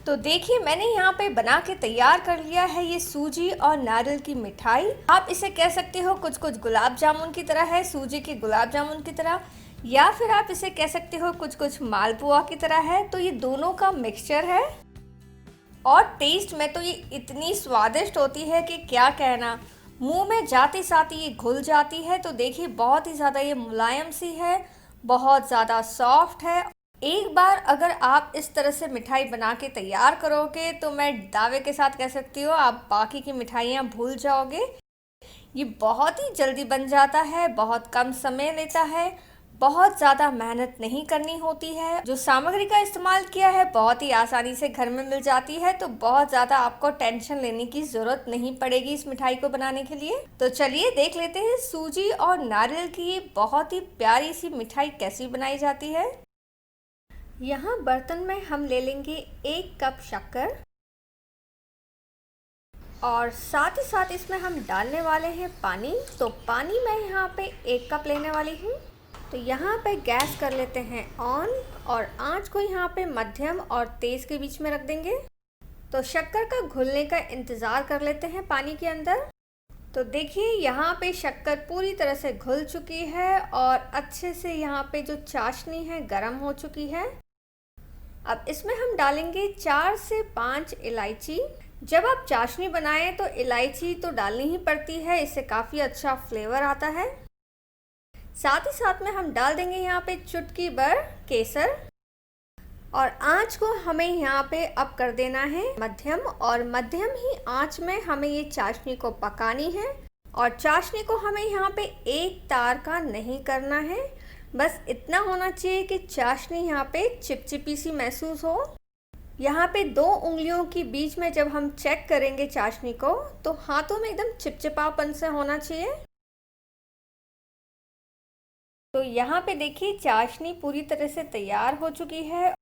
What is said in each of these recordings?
तो देखिए मैंने यहाँ पे बना के तैयार कर लिया है ये सूजी और नारियल की मिठाई। आप इसे कह सकते हो कुछ कुछ गुलाब जामुन की तरह है, सूजी के गुलाब जामुन की तरह, या फिर आप इसे कह सकते हो कुछ कुछ मालपुआ की तरह है। तो ये दोनों का मिक्सचर है और टेस्ट में तो ये इतनी स्वादिष्ट होती है कि क्या कहना। मुंह में जाते साथ ये घुल जाती है। तो देखिए बहुत ही ज़्यादा ये मुलायम सी है, बहुत ज़्यादा सॉफ्ट है। एक बार अगर आप इस तरह से मिठाई बना के तैयार करोगे तो मैं दावे के साथ कह सकती हूँ आप बाकी की मिठाइयाँ भूल जाओगे। ये बहुत ही जल्दी बन जाता है, बहुत कम समय लेता है, बहुत ज़्यादा मेहनत नहीं करनी होती है। जो सामग्री का इस्तेमाल किया है बहुत ही आसानी से घर में मिल जाती है, तो बहुत ज़्यादा आपको टेंशन लेने की ज़रूरत नहीं पड़ेगी इस मिठाई को बनाने के लिए। तो चलिए देख लेते हैं सूजी और नारियल की ये बहुत ही प्यारी सी मिठाई कैसी बनाई जाती है। यहाँ बर्तन में हम ले लेंगे 1 कप शक्कर और साथ ही साथ इसमें हम डालने वाले हैं पानी। तो पानी मैं यहाँ पे 1 कप लेने वाली हूँ। तो यहाँ पे गैस कर लेते हैं ऑन और आंच को यहाँ पे मध्यम और तेज़ के बीच में रख देंगे। तो शक्कर का घुलने का इंतज़ार कर लेते हैं पानी के अंदर। तो देखिए यहाँ पे शक्कर पूरी तरह से घुल चुकी है और अच्छे से यहाँ पे जो चाशनी है गर्म हो चुकी है। अब इसमें हम डालेंगे 4 से 5 इलायची। जब आप चाशनी बनाएं तो इलायची तो डालनी ही पड़ती है, इससे काफ़ी अच्छा फ्लेवर आता है। साथ ही साथ में हम डाल देंगे यहाँ पे चुटकी भर केसर और आंच को हमें यहाँ पे अब कर देना है मध्यम, और मध्यम ही आंच में हमें ये चाशनी को पकानी है। और चाशनी को हमें यहाँ पे एक तार का नहीं करना है, बस इतना होना चाहिए कि चाशनी यहाँ पे चिपचिपी सी महसूस हो। यहाँ पे 2 उंगलियों के बीच में जब हम चेक करेंगे चाशनी को तो हाथों में एकदम चिपचिपापन से होना चाहिए। तो यहाँ पे देखिए चाशनी पूरी तरह से तैयार हो चुकी है।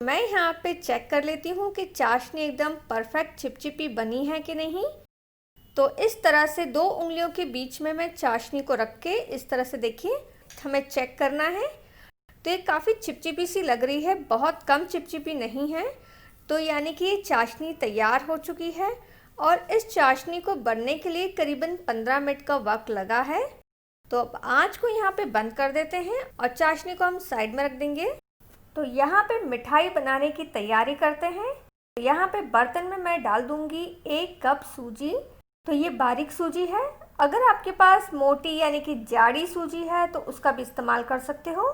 मैं यहाँ पे चेक कर लेती हूँ कि चाशनी एकदम परफेक्ट चिपचिपी बनी है कि नहीं। तो इस तरह से 2 उंगलियों के बीच में मैं चाशनी को रख के इस तरह से देखिए हमें चेक करना है। तो ये काफ़ी चिपचिपी सी लग रही है, बहुत कम चिपचिपी नहीं है। तो यानी कि ये चाशनी तैयार हो चुकी है और इस चाशनी को बनने के लिए करीबन 15 मिनट का वक्त लगा है। तो अब आँच को यहाँ पे बंद कर देते हैं और चाशनी को हम साइड में रख देंगे। तो यहाँ पे मिठाई बनाने की तैयारी करते हैं। तो यहाँ पे बर्तन में मैं डाल दूँगी 1 कप सूजी। तो ये बारीक सूजी है, अगर आपके पास मोटी यानी कि जाड़ी सूजी है तो उसका भी इस्तेमाल कर सकते हो।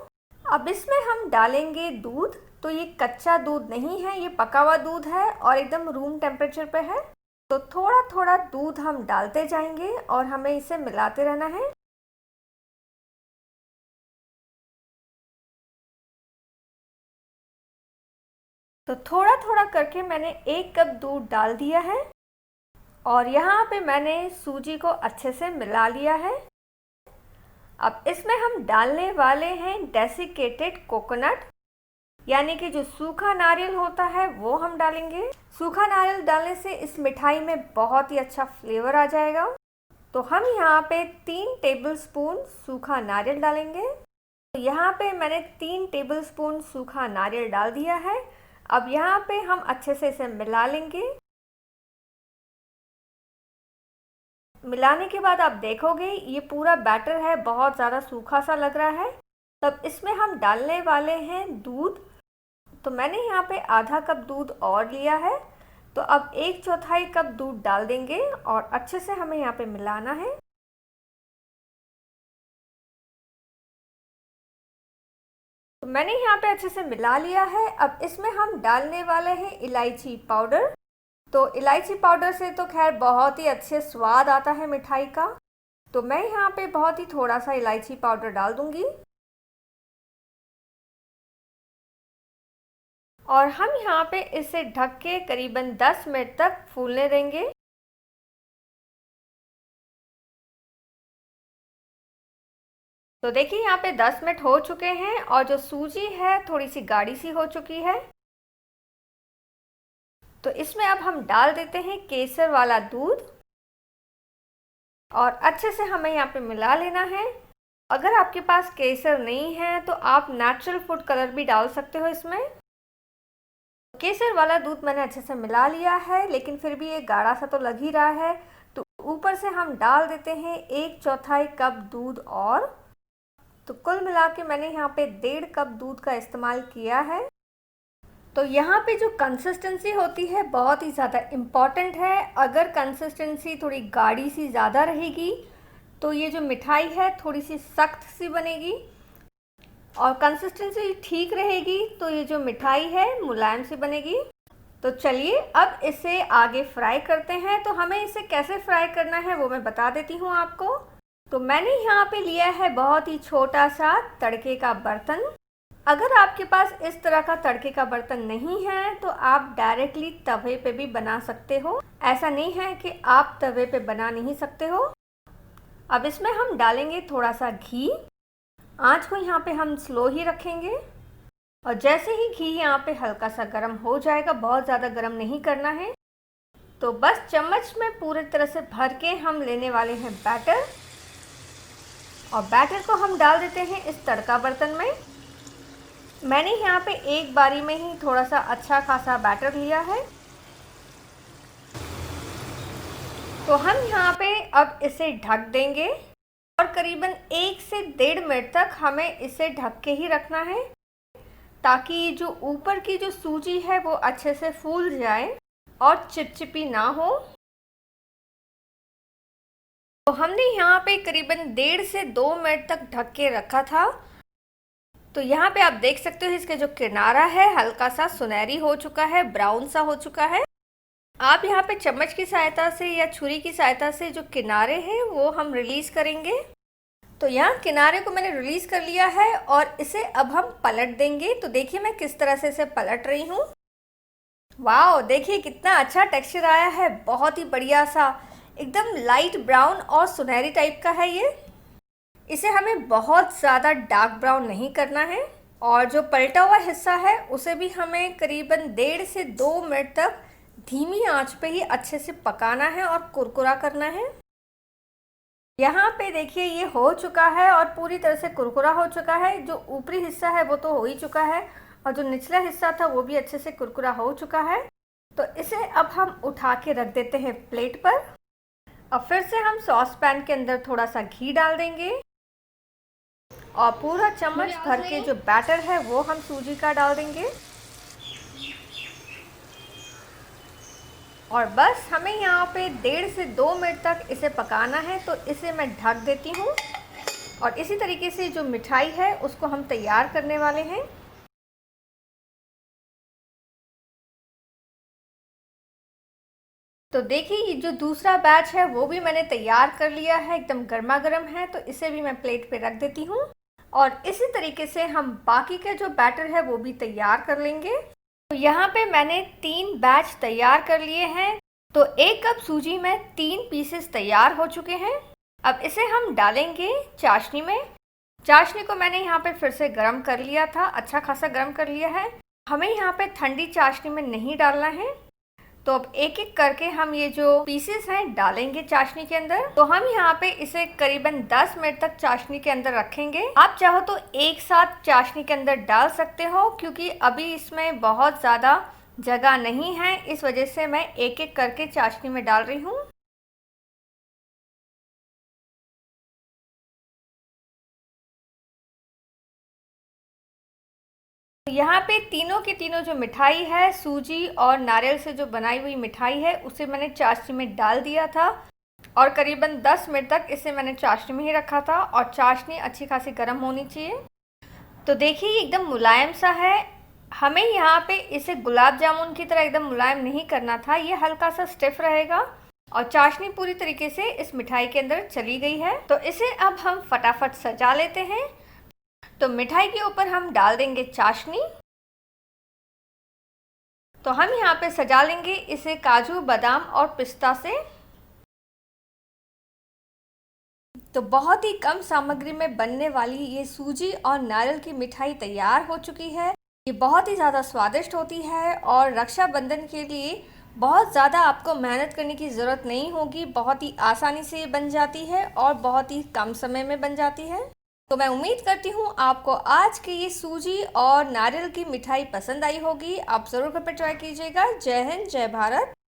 अब इसमें हम डालेंगे दूध। तो ये कच्चा दूध नहीं है, ये पका हुआ दूध है और एकदम रूम टेम्परेचर पे है। तो थोड़ा थोड़ा दूध हम डालते जाएंगे और हमें इसे मिलाते रहना है। तो थोड़ा थोड़ा करके मैंने 1 कप दूध डाल दिया है और यहाँ पे मैंने सूजी को अच्छे से मिला लिया है। अब इसमें हम डालने वाले हैं डेसिकेटेड कोकोनट, यानी कि जो सूखा नारियल होता है वो हम डालेंगे। सूखा नारियल डालने से इस मिठाई में बहुत ही अच्छा फ्लेवर आ जाएगा। तो हम यहाँ पे 3 टेबलस्पून सूखा नारियल डालेंगे। तो यहाँ पे मैंने 3 टेबलस्पून सूखा नारियल डाल दिया है। अब यहाँ पे हम अच्छे से इसे मिला लेंगे। मिलाने के बाद आप देखोगे ये पूरा बैटर है बहुत ज़्यादा सूखा सा लग रहा है। तब इसमें हम डालने वाले हैं दूध। तो मैंने यहाँ पे आधा कप दूध और लिया है। तो अब 1/4 कप दूध डाल देंगे और अच्छे से हमें यहाँ पे मिलाना है। तो मैंने यहाँ पे अच्छे से मिला लिया है। अब इसमें हम डालने वाले हैं इलायची पाउडर। तो इलायची पाउडर से तो खैर बहुत ही अच्छे स्वाद आता है मिठाई का। तो मैं यहाँ पे बहुत ही थोड़ा सा इलायची पाउडर डाल दूँगी और हम यहाँ पे इसे ढक के करीबन 10 मिनट तक फूलने देंगे। तो देखिए यहाँ पे 10 मिनट हो चुके हैं और जो सूजी है थोड़ी सी गाढ़ी सी हो चुकी है। तो इसमें अब हम डाल देते हैं केसर वाला दूध और अच्छे से हमें यहाँ पे मिला लेना है। अगर आपके पास केसर नहीं है तो आप नेचुरल फूड कलर भी डाल सकते हो इसमें। केसर वाला दूध मैंने अच्छे से मिला लिया है, लेकिन फिर भी ये गाढ़ा सा तो लग ही रहा है। तो ऊपर से हम डाल देते हैं 1/4 कप दूध और। तो कुल मिला के मैंने यहाँ पे 1.5 कप दूध का इस्तेमाल किया है। तो यहाँ पे जो कंसिस्टेंसी होती है बहुत ही ज़्यादा इम्पॉर्टेंट है। अगर कंसिस्टेंसी थोड़ी गाढ़ी सी ज़्यादा रहेगी तो ये जो मिठाई है थोड़ी सी सख्त सी बनेगी, और कंसिस्टेंसी ठीक रहेगी तो ये जो मिठाई है मुलायम सी बनेगी। तो चलिए अब इसे आगे फ्राई करते हैं। तो हमें इसे कैसे फ्राई करना है वो मैं बता देती हूँ आपको। तो मैंने यहाँ पे लिया है बहुत ही छोटा सा तड़के का बर्तन। अगर आपके पास इस तरह का तड़के का बर्तन नहीं है तो आप डायरेक्टली तवे पे भी बना सकते हो। ऐसा नहीं है कि आप तवे पे बना नहीं सकते हो। अब इसमें हम डालेंगे थोड़ा सा घी। आंच को यहाँ पे हम स्लो ही रखेंगे, और जैसे ही घी यहाँ पे हल्का सा गर्म हो जाएगा, बहुत ज़्यादा गर्म नहीं करना है, तो बस चम्मच में पूरी तरह से भर के हम लेने वाले हैं बैटर। और बैटर को हम डाल देते हैं इस तड़का बर्तन में। मैंने यहाँ पे एक बारी में ही थोड़ा सा अच्छा खासा बैटर लिया है। तो हम यहाँ पे अब इसे ढक देंगे, और करीबन 1 से 1.5 मिनट तक हमें इसे ढक के ही रखना है, ताकि जो ऊपर की जो सूजी है वो अच्छे से फूल जाए और चिपचिपी ना हो। तो हमने यहाँ पे करीबन 1.5 से 2 मिनट तक ढक के रखा था। तो यहाँ पे आप देख सकते हो इसके जो किनारा है हल्का सा सुनहरी हो चुका है, ब्राउन सा हो चुका है। आप यहाँ पे चम्मच की सहायता से या छुरी की सहायता से जो किनारे हैं वो हम रिलीज करेंगे। तो यहाँ किनारे को मैंने रिलीज कर लिया है, और इसे अब हम पलट देंगे। तो देखिए मैं किस तरह से इसे पलट रही हूँ। वाह, देखिए कितना अच्छा टेक्सचर आया है, बहुत ही बढ़िया सा, एकदम लाइट ब्राउन और सुनहरी टाइप का है ये। इसे हमें बहुत ज़्यादा डार्क ब्राउन नहीं करना है, और जो पलटा हुआ हिस्सा है उसे भी हमें करीबन 1.5 से 2 मिनट तक धीमी आंच पे ही अच्छे से पकाना है और कुरकुरा करना है। यहाँ पे देखिए ये हो चुका है और पूरी तरह से कुरकुरा हो चुका है। जो ऊपरी हिस्सा है वो तो हो ही चुका है, और जो निचला हिस्सा था वो भी अच्छे से कुरकुरा हो चुका है। तो इसे अब हम उठा के रख देते हैं प्लेट पर। अब फिर से हम सॉस पैन के अंदर थोड़ा सा घी डाल देंगे, और पूरा चम्मच भर के जो बैटर है वो हम सूजी का डाल देंगे। और बस हमें यहाँ पे 1.5 से 2 मिनट तक इसे पकाना है। तो इसे मैं ढक देती हूँ, और इसी तरीके से जो मिठाई है उसको हम तैयार करने वाले हैं। तो देखिए ये जो दूसरा बैच है वो भी मैंने तैयार कर लिया है, एकदम गर्मा गर्म है। तो इसे भी मैं प्लेट पे रख देती हूँ, और इसी तरीके से हम बाकी के जो बैटर है वो भी तैयार कर लेंगे। तो यहाँ पे मैंने 3 बैच तैयार कर लिए हैं। तो 1 कप सूजी में 3 पीसेस तैयार हो चुके हैं। अब इसे हम डालेंगे चाशनी में। चाशनी को मैंने यहाँ पे फिर से गर्म कर लिया था, अच्छा खासा गर्म कर लिया है। हमें यहाँ पे ठंडी चाशनी में नहीं डालना है। तो अब एक एक करके हम ये जो पीसेस हैं डालेंगे चाशनी के अंदर। तो हम यहाँ पे इसे करीबन 10 मिनट तक चाशनी के अंदर रखेंगे। आप चाहो तो एक साथ चाशनी के अंदर डाल सकते हो, क्योंकि अभी इसमें बहुत ज़्यादा जगह नहीं है, इस वजह से मैं एक एक करके चाशनी में डाल रही हूँ। यहाँ पे तीनों की तीनों जो मिठाई है, सूजी और नारियल से जो बनाई हुई मिठाई है, उसे मैंने चाशनी में डाल दिया था, और करीबन 10 मिनट तक इसे मैंने चाशनी में ही रखा था। और चाशनी अच्छी खासी गर्म होनी चाहिए। तो देखिए ये एकदम मुलायम सा है। हमें यहाँ पे इसे गुलाब जामुन की तरह एकदम मुलायम नहीं करना था, ये हल्का सा स्टिफ रहेगा। और चाशनी पूरी तरीके से इस मिठाई के अंदर चली गई है। तो इसे अब हम फटाफट सजा लेते हैं। तो मिठाई के ऊपर हम डाल देंगे चाशनी। तो हम यहाँ पे सजा लेंगे इसे काजू, बादाम और पिस्ता से। तो बहुत ही कम सामग्री में बनने वाली ये सूजी और नारियल की मिठाई तैयार हो चुकी है। ये बहुत ही ज़्यादा स्वादिष्ट होती है, और रक्षाबंधन के लिए बहुत ज़्यादा आपको मेहनत करने की ज़रूरत नहीं होगी। बहुत ही आसानी से ये बन जाती है और बहुत ही कम समय में बन जाती है। तो मैं उम्मीद करती हूँ आपको आज की ये सूजी और नारियल की मिठाई पसंद आई होगी। आप ज़रूर घर पर ट्राई कीजिएगा। जय हिंद, जय भारत।